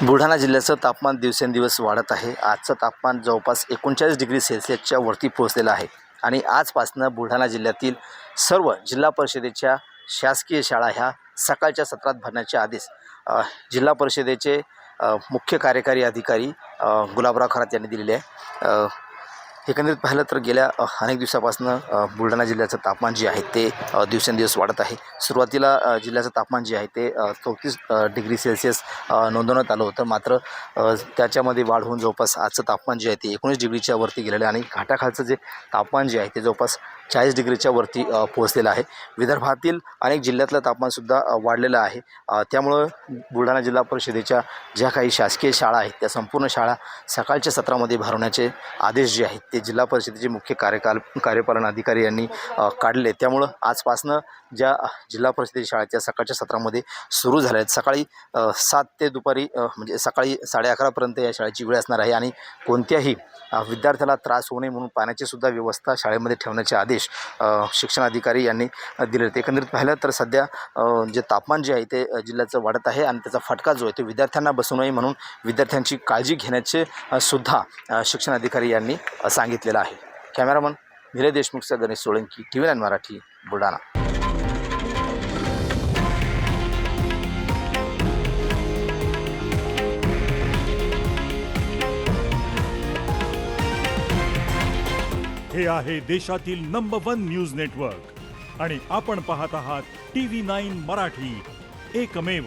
बुलढाणा जिल्ह्याचं तापमान दिवसेंदिवस वाढत आहे. आजचं तापमान जवळपास 39 डिग्री सेल्सिअसच्या वरती पोहोचलेलं आहे आणि आजपासनं बुलढाणा जिल्ह्यातील सर्व जिल्हा परिषदेच्या शासकीय शाळा ह्या सकाळच्या सत्रात भरण्याचे आदेश जिल्हा परिषदेचे मुख्य कार्यकारी अधिकारी गुलाबराव खरात यांनी दिलेले आहे. एकंदरीत पाहिलं तर गेल्या अनेक दिवसापासून बुलढाणा जिल्ह्याचं तापमान जे आहे ते दिवसेंदिवस वाढत आहे. सुरुवातीला जिल्ह्याचं तापमान जे आहे ते 34 डिग्री सेल्सिअस नोंदवण्यात आलं होतं. मात्र त्याच्यामध्ये वाढ होऊन जवळपास आजचं तापमान जे आहे ते 19 डिग्रीच्या वरती गेलेलं आहे आणि घाटाखालचं जे तापमान जे आहे ते जवळपास 40 डिग्रीच्या वरती पोहोचलेलं आहे. विदर्भातील अनेक जिल्ह्यातलं तापमानसुद्धा वाढलेलं आहे. त्यामुळं बुलढाणा जिल्हा परिषदेच्या ज्या काही शासकीय शाळा आहेत त्या संपूर्ण शाळा सकाळच्या सत्रामध्ये भरवण्याचे आदेश जे आहेत ते जिल्हा परिषदेचे मुख्य कार्यपालन अधिकारी यांनी काढले. त्यामुळं आजपासनं ज्या जिल्हा परिषदेच्या शाळा त्या सकाळच्या सत्रामध्ये सुरू झाल्या आहेत. सकाळी 7 ते दुपारी म्हणजे सकाळी 11:30पर्यंत या शाळेची वेळ असणार आहे आणि कोणत्याही विद्यार्थ्याला त्रास होऊ नये म्हणून पाण्याची सुद्धा व्यवस्था शाळेमध्ये ठेवण्याचे आदेश शिक्षण अधिकारी यांनी दिले आहेत. एकंदरीत पाहिलं तर सध्या जे तापमान जे आहे ते जिल्ह्याचं वाढत आहे आणि त्याचा फटका जो आहे तो विद्यार्थ्यांना बसू नये म्हणून विद्यार्थ्यांची काळजी घेण्याचे सुद्धा शिक्षण अधिकारी यांनी सांगितलेलं आहे. कॅमेरामन निलेश देशमुखचा गणेश सोळंकी, TV9 मराठी, बुलढाणा. हे आहे देशातील नंबर 1 न्यूज नेटवर्क आणि आपण पाहत आहात TV9 मराठी, एकमेव.